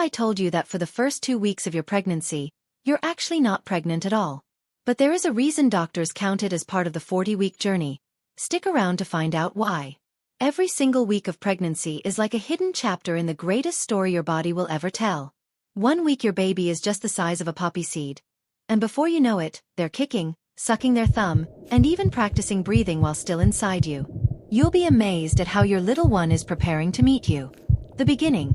I told you that for the first 2 weeks of your pregnancy, you're actually not pregnant at all? But there is a reason doctors count it as part of the 40-week journey. Stick around to find out why. Every single week of pregnancy is like a hidden chapter in the greatest story your body will ever tell. 1 week your baby is just the size of a poppy seed. And before you know it, they're kicking, sucking their thumb, and even practicing breathing while still inside you. You'll be amazed at how your little one is preparing to meet you. The beginning.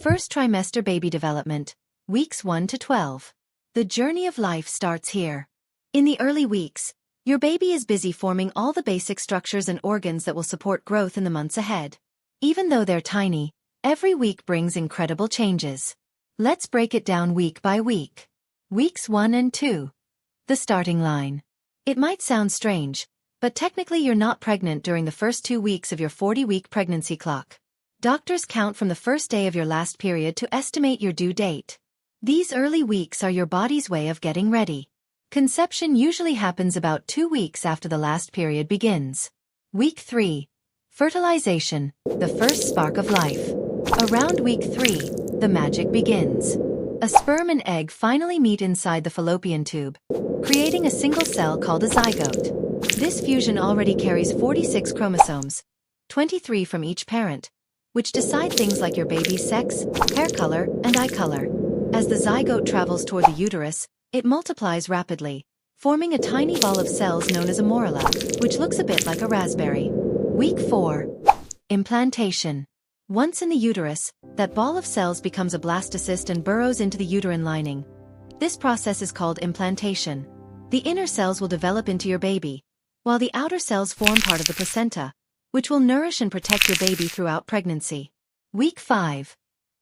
First trimester baby development, weeks 1 to 12. The journey of life starts here. In the early weeks, your baby is busy forming all the basic structures and organs that will support growth in the months ahead. Even though they're tiny, every week brings incredible changes. Let's break it down week by week. Weeks 1 and 2. The starting line. It might sound strange, but technically you're not pregnant during the first 2 weeks of your 40-week pregnancy clock. Doctors count from the first day of your last period to estimate your due date. These early weeks are your body's way of getting ready. Conception usually happens about 2 weeks after the last period begins. Week 3. Fertilization, the first spark of life. Around week 3, the magic begins. A sperm and egg finally meet inside the fallopian tube, creating a single cell called a zygote. This fusion already carries 46 chromosomes, 23 from each parent, which decide things like your baby's sex, hair color, and eye color. As the zygote travels toward the uterus, it multiplies rapidly, forming a tiny ball of cells known as a morula, which looks a bit like a raspberry. Week 4. Implantation. Once in the uterus, that ball of cells becomes a blastocyst and burrows into the uterine lining. This process is called implantation. The inner cells will develop into your baby, while the outer cells form part of the placenta, which will nourish and protect your baby throughout pregnancy. Week 5.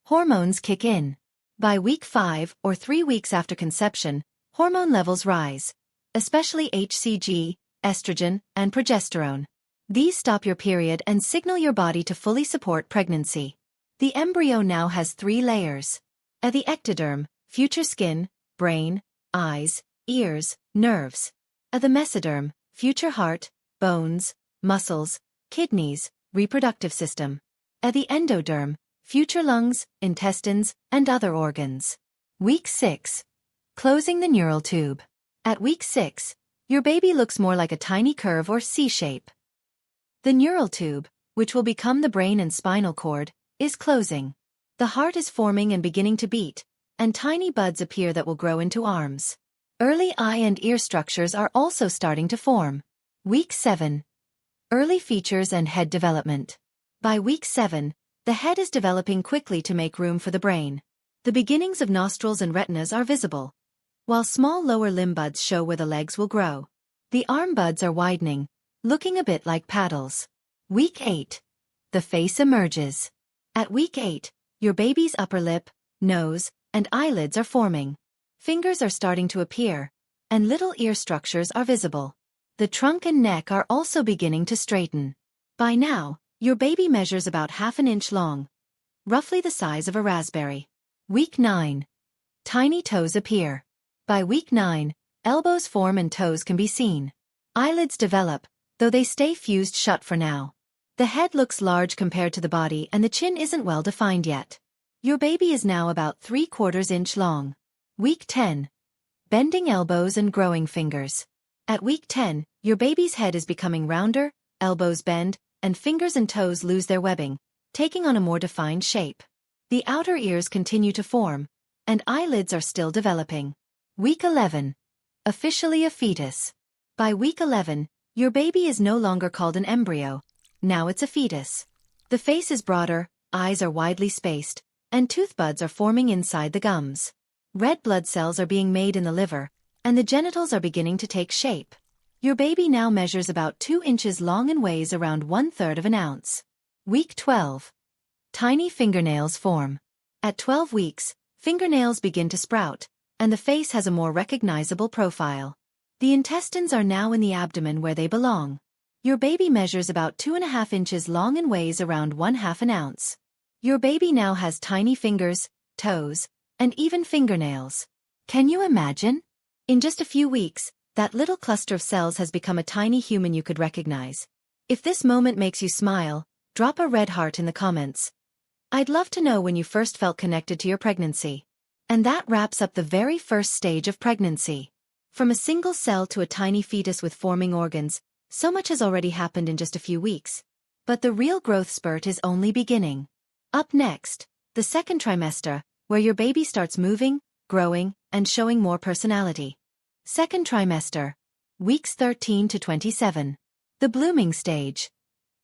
Hormones kick in. By week 5, or 3 weeks after conception, hormone levels rise, especially HCG, estrogen, and progesterone. These stop your period and signal your body to fully support pregnancy. The embryo now has 3 layers. At the ectoderm, future skin, brain, eyes, ears, nerves. At the mesoderm, future heart, bones, muscles, kidneys, reproductive system. At the endoderm, future lungs, intestines, and other organs. Week 6. Closing the neural tube. At week 6, your baby looks more like a tiny curve or C-shape. The neural tube, which will become the brain and spinal cord, is closing. The heart is forming and beginning to beat, and tiny buds appear that will grow into arms. Early eye and ear structures are also starting to form. Week 7. Early features and head development. By week 7, the head is developing quickly to make room for the brain. The beginnings of nostrils and retinas are visible, while small lower limb buds show where the legs will grow. The arm buds are widening, looking a bit like paddles. Week 8. The face emerges. At week 8, your baby's upper lip, nose, and eyelids are forming. Fingers are starting to appear, and little ear structures are visible. The trunk and neck are also beginning to straighten. By now, your baby measures about ½ an inch long, roughly the size of a raspberry. Week 9. Tiny toes appear. By week 9, elbows form and toes can be seen. Eyelids develop, though they stay fused shut for now. The head looks large compared to the body and the chin isn't well defined yet. Your baby is now about 3/4 inch long. Week 10. Bending elbows and growing fingers. At week 10, your baby's head is becoming rounder, elbows bend, and fingers and toes lose their webbing, taking on a more defined shape. The outer ears continue to form, and eyelids are still developing. Week 11. Officially a fetus. By week 11, your baby is no longer called an embryo. Now it's a fetus. The face is broader, eyes are widely spaced, and tooth buds are forming inside the gums. Red blood cells are being made in the liver, and the genitals are beginning to take shape. Your baby now measures about 2 inches long and weighs around 1/3 of an ounce. Week 12. Tiny fingernails form. At 12 weeks, fingernails begin to sprout, and the face has a more recognizable profile. The intestines are now in the abdomen where they belong. Your baby measures about 2½ inches long and weighs around 1/2 an ounce. Your baby now has tiny fingers, toes, and even fingernails. Can you imagine? In just a few weeks, that little cluster of cells has become a tiny human you could recognize. If this moment makes you smile, drop a red heart in the comments. I'd love to know when you first felt connected to your pregnancy. And that wraps up the very first stage of pregnancy. From a single cell to a tiny fetus with forming organs, so much has already happened in just a few weeks. But the real growth spurt is only beginning. Up next, the second trimester, where your baby starts moving, growing, and showing more personality. Second trimester, weeks 13 to 27. The blooming stage.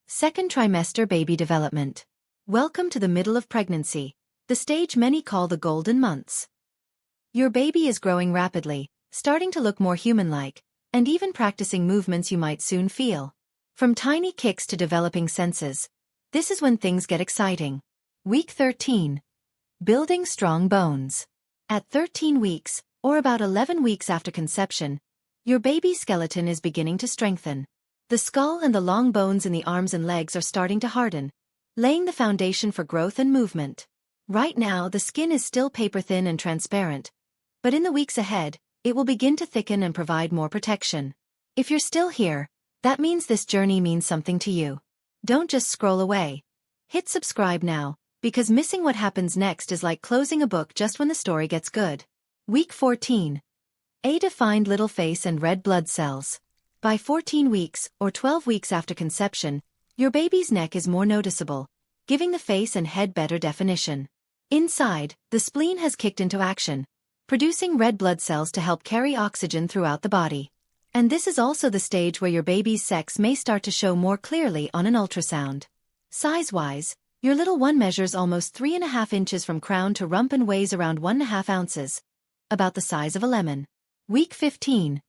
Second trimester baby development. Welcome to the middle of pregnancy, the stage many call the golden months. Your baby is growing rapidly, starting to look more human-like, and even practicing movements you might soon feel. From tiny kicks to developing senses, this is when things get exciting. Week 13. Building strong bones. At 13 weeks, or about 11 weeks after conception, your baby's skeleton is beginning to strengthen. The skull and the long bones in the arms and legs are starting to harden, laying the foundation for growth and movement. Right now, the skin is still paper-thin and transparent, but in the weeks ahead, it will begin to thicken and provide more protection. If you're still here, that means this journey means something to you. Don't just scroll away. Hit subscribe now, because missing what happens next is like closing a book just when the story gets good. Week 14. A defined little face and red blood cells. By 14 weeks, or 12 weeks after conception, your baby's neck is more noticeable, giving the face and head better definition. Inside, the spleen has kicked into action, producing red blood cells to help carry oxygen throughout the body. And this is also the stage where your baby's sex may start to show more clearly on an ultrasound. Size-wise, your little one measures almost 3.5 inches from crown to rump and weighs around 1.5 ounces, about the size of a lemon. Week 15.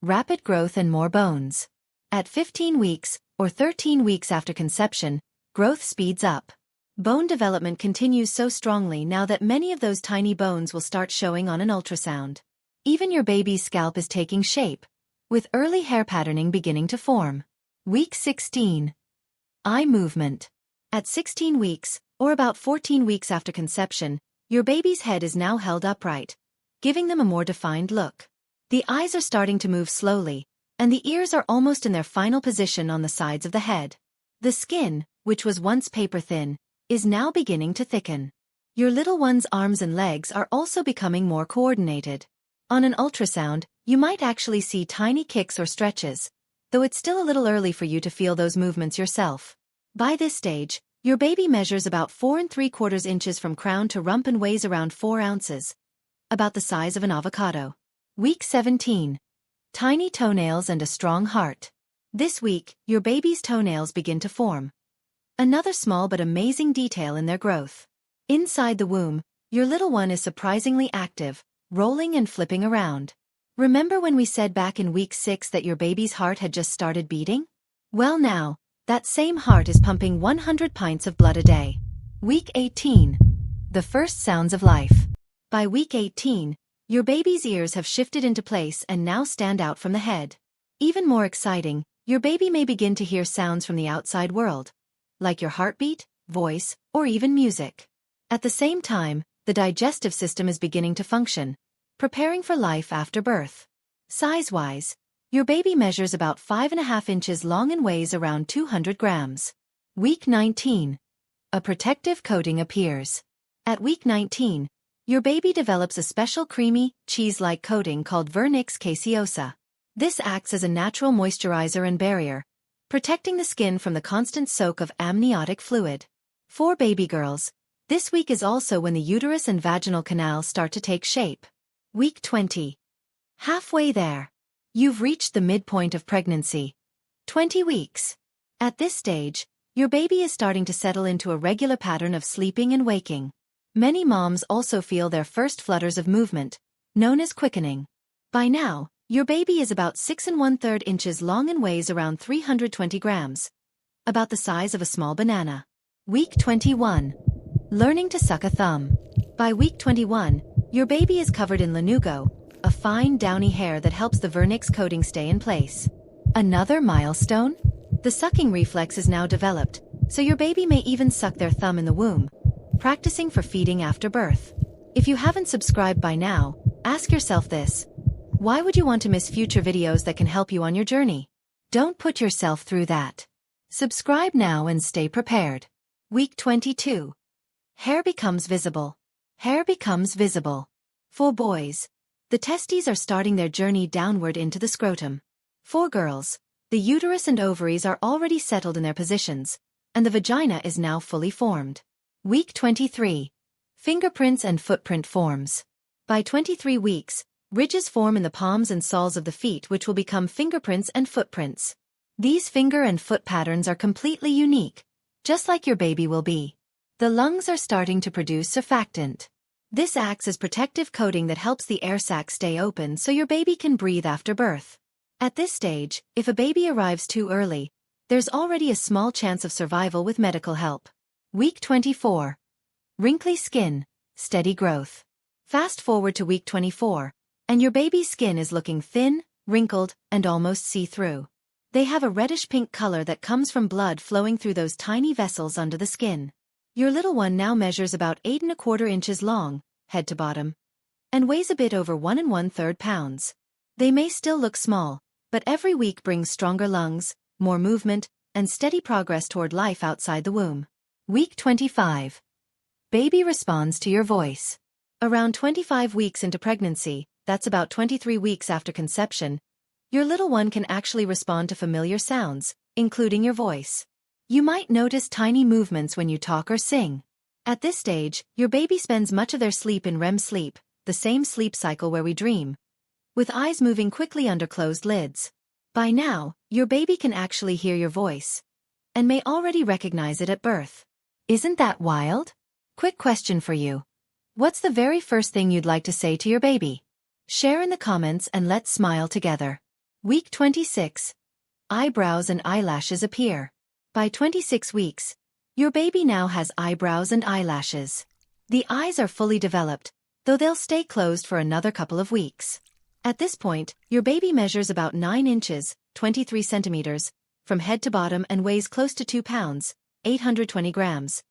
Rapid growth and more bones. At 15 weeks, or 13 weeks after conception, growth speeds up. Bone development continues so strongly now that many of those tiny bones will start showing on an ultrasound. Even your baby's scalp is taking shape, with early hair patterning beginning to form. Week 16. Eye movement. At 16 weeks, or about 14 weeks after conception, your baby's head is now held upright, giving them a more defined look. The eyes are starting to move slowly, and the ears are almost in their final position on the sides of the head. The skin, which was once paper-thin, is now beginning to thicken. Your little one's arms and legs are also becoming more coordinated. On an ultrasound, you might actually see tiny kicks or stretches, though it's still a little early for you to feel those movements yourself. By this stage, your baby measures about 4.75 inches from crown to rump and weighs around 4 ounces, about the size of an avocado. Week 17. Tiny toenails and a strong heart. This week, your baby's toenails begin to form. Another small but amazing detail in their growth. Inside the womb, your little one is surprisingly active, rolling and flipping around. Remember when we said back in week 6 that your baby's heart had just started beating? Well now, that same heart is pumping 100 pints of blood a day. Week 18. The first sounds of life. By week 18, your baby's ears have shifted into place and now stand out from the head. Even more exciting, your baby may begin to hear sounds from the outside world, like your heartbeat, voice, or even music. At the same time, the digestive system is beginning to function, preparing for life after birth. Size-wise, your baby measures about 5.5 inches long and weighs around 200 grams. Week 19. A protective coating appears. At week 19, your baby develops a special creamy, cheese-like coating called vernix caseosa. This acts as a natural moisturizer and barrier, protecting the skin from the constant soak of amniotic fluid. For baby girls, this week is also when the uterus and vaginal canal start to take shape. Week 20. Halfway there. You've reached the midpoint of pregnancy. 20 weeks. At this stage, your baby is starting to settle into a regular pattern of sleeping and waking. Many moms also feel their first flutters of movement, known as quickening. By now, your baby is about 6 1/3 inches long and weighs around 320 grams, about the size of a small banana. Week 21. Learning to suck a thumb. By week 21, your baby is covered in lanugo, a fine downy hair that helps the vernix coating stay in place. Another milestone? The sucking reflex is now developed, so your baby may even suck their thumb in the womb, practicing for feeding after birth. If you haven't subscribed by now, ask yourself this. Why would you want to miss future videos that can help you on your journey? Don't put yourself through that. Subscribe now and stay prepared. Week 22. Hair becomes visible. Hair becomes visible. For boys, the testes are starting their journey downward into the scrotum. For girls, the uterus and ovaries are already settled in their positions, and the vagina is now fully formed. Week 23. Fingerprints and footprint forms. By 23 weeks, ridges form in the palms and soles of the feet which will become fingerprints and footprints. These finger and foot patterns are completely unique, just like your baby will be. The lungs are starting to produce surfactant. This acts as protective coating that helps the air sac stay open so your baby can breathe after birth. At this stage, if a baby arrives too early, there's already a small chance of survival with medical help. Week 24. Wrinkly skin, steady growth. Fast forward to week 24, and your baby's skin is looking thin, wrinkled, and almost see-through. They have a reddish-pink color that comes from blood flowing through those tiny vessels under the skin. Your little one now measures about 8 1/4 inches long, head to bottom, and weighs a bit over 1 1/3 pounds. They may still look small, but every week brings stronger lungs, more movement, and steady progress toward life outside the womb. Week 25. Baby responds to your voice. Around 25 weeks into pregnancy, that's about 23 weeks after conception, your little one can actually respond to familiar sounds, including your voice. You might notice tiny movements when you talk or sing. At this stage, your baby spends much of their sleep in REM sleep, the same sleep cycle where we dream, with eyes moving quickly under closed lids. By now, your baby can actually hear your voice, and may already recognize it at birth. Isn't that wild? Quick question for you. What's the very first thing you'd like to say to your baby? Share in the comments and let's smile together. Week 26. Eyebrows and eyelashes appear. By 26 weeks, your baby now has eyebrows and eyelashes. The eyes are fully developed, though they'll stay closed for another couple of weeks. At this point, your baby measures about 9 inches, 23 centimeters, from head to bottom and weighs close to 2 pounds, 820 grams,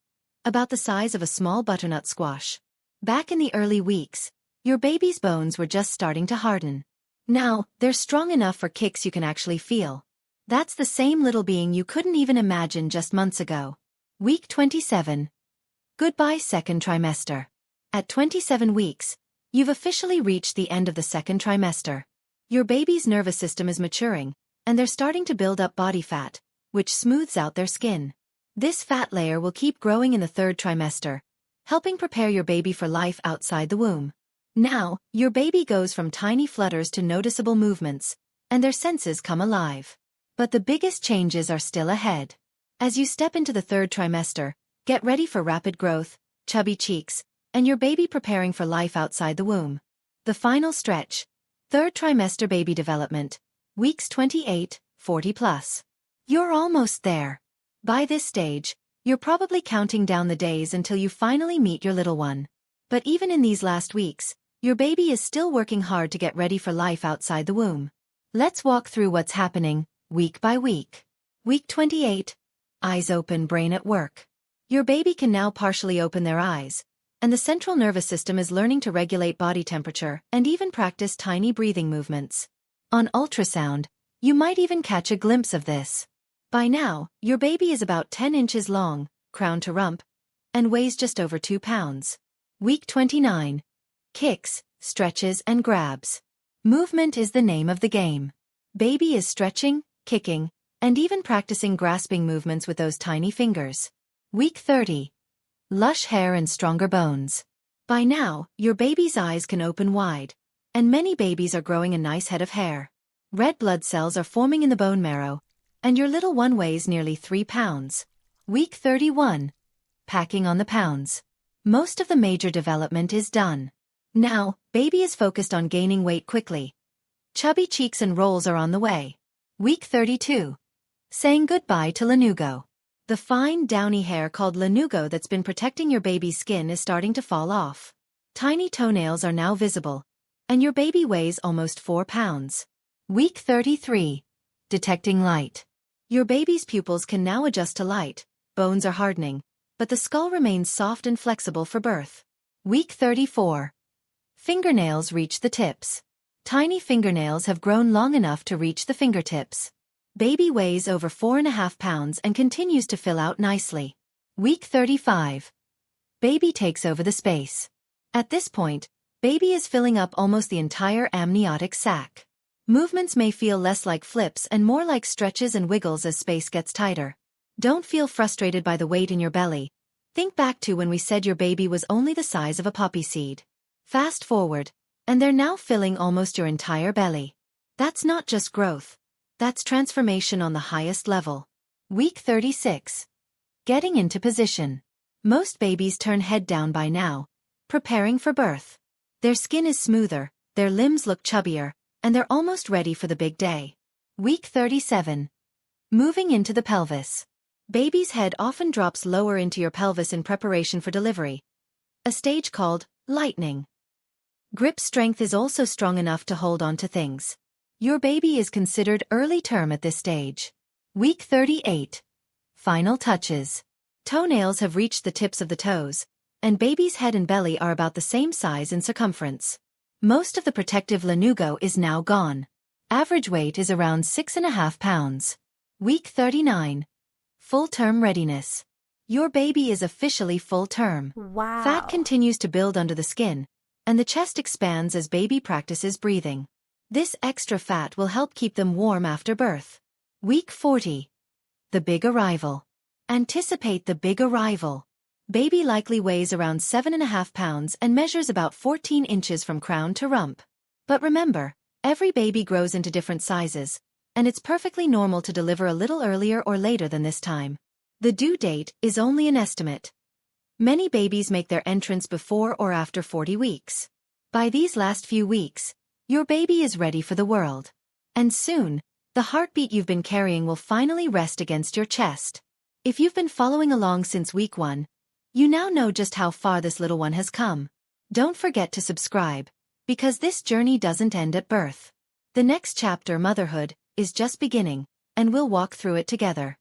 about the size of a small butternut squash. Back in the early weeks, your baby's bones were just starting to harden. Now, they're strong enough for kicks you can actually feel. That's the same little being you couldn't even imagine just months ago. Week 27. Goodbye second trimester. At 27 weeks, you've officially reached the end of the second trimester. Your baby's nervous system is maturing, and they're starting to build up body fat, which smooths out their skin. This fat layer will keep growing in the third trimester, helping prepare your baby for life outside the womb. Now, your baby goes from tiny flutters to noticeable movements, and their senses come alive. But the biggest changes are still ahead. As you step into the third trimester, get ready for rapid growth, chubby cheeks, and your baby preparing for life outside the womb. The final stretch. Third trimester baby development. Weeks 28, 40 plus. You're almost there. By this stage, you're probably counting down the days until you finally meet your little one. But even in these last weeks, your baby is still working hard to get ready for life outside the womb. Let's walk through what's happening, week by week. Week 28. Eyes open, brain at work. Your baby can now partially open their eyes, and the central nervous system is learning to regulate body temperature and even practice tiny breathing movements. On ultrasound, you might even catch a glimpse of this. By now, your baby is about 10 inches long, crown to rump, and weighs just over 2 pounds. Week 29. Kicks, stretches, and grabs. Movement is the name of the game. Baby is stretching, kicking, and even practicing grasping movements with those tiny fingers. Week 30. Lush hair and stronger bones. By now, your baby's eyes can open wide, and many babies are growing a nice head of hair. Red blood cells are forming in the bone marrow, and your little one weighs nearly 3 pounds. Week 31. Packing on the pounds. Most of the major development is done. Now, baby is focused on gaining weight quickly. Chubby cheeks and rolls are on the way. Week 32. Saying goodbye to lanugo. The fine, downy hair called lanugo that's been protecting your baby's skin is starting to fall off. Tiny toenails are now visible, and your baby weighs almost 4 pounds. Week 33. Detecting light. Your baby's pupils can now adjust to light, bones are hardening, but the skull remains soft and flexible for birth. Week 34. Fingernails reach the tips. Tiny fingernails have grown long enough to reach the fingertips. Baby weighs over 4.5 pounds and continues to fill out nicely. Week 35. baby takes over the space. At this point, baby is filling up almost the entire amniotic sac. Movements may feel less like flips and more like stretches and wiggles as space gets tighter. Don't feel frustrated by the weight in your belly. Think back to when we said your baby was only the size of a poppy seed. Fast forward, and they're now filling almost your entire belly. That's not just growth. That's transformation on the highest level. Week 36. Getting into position. Most babies turn head down by now, preparing for birth. Their skin is smoother, their limbs look chubbier, and they're almost ready for the big day. Week 37. Moving into the pelvis. Baby's head often drops lower into your pelvis in preparation for delivery, a stage called lightning. Grip strength is also strong enough to hold on to things. Your baby is considered early term at this stage. Week 38. Final touches. Toenails have reached the tips of the toes, and baby's head and belly are about the same size in circumference. Most of the protective lanugo is now gone. Average weight is around 6.5 pounds. Week 39. Full-term readiness. Your baby is officially full-term. Wow. Fat continues to build under the skin, and the chest expands as baby practices breathing. This extra fat will help keep them warm after birth. Week 40. The big arrival. Anticipate the big arrival. Baby likely weighs around 7.5 pounds and measures about 14 inches from crown to rump. But remember, every baby grows into different sizes, and it's perfectly normal to deliver a little earlier or later than this time. The due date is only an estimate. Many babies make their entrance before or after 40 weeks. By these last few weeks, your baby is ready for the world. And soon, the heartbeat you've been carrying will finally rest against your chest. If you've been following along since week 1, you now know just how far this little one has come. Don't forget to subscribe, because this journey doesn't end at birth. The next chapter, motherhood, is just beginning, and we'll walk through it together.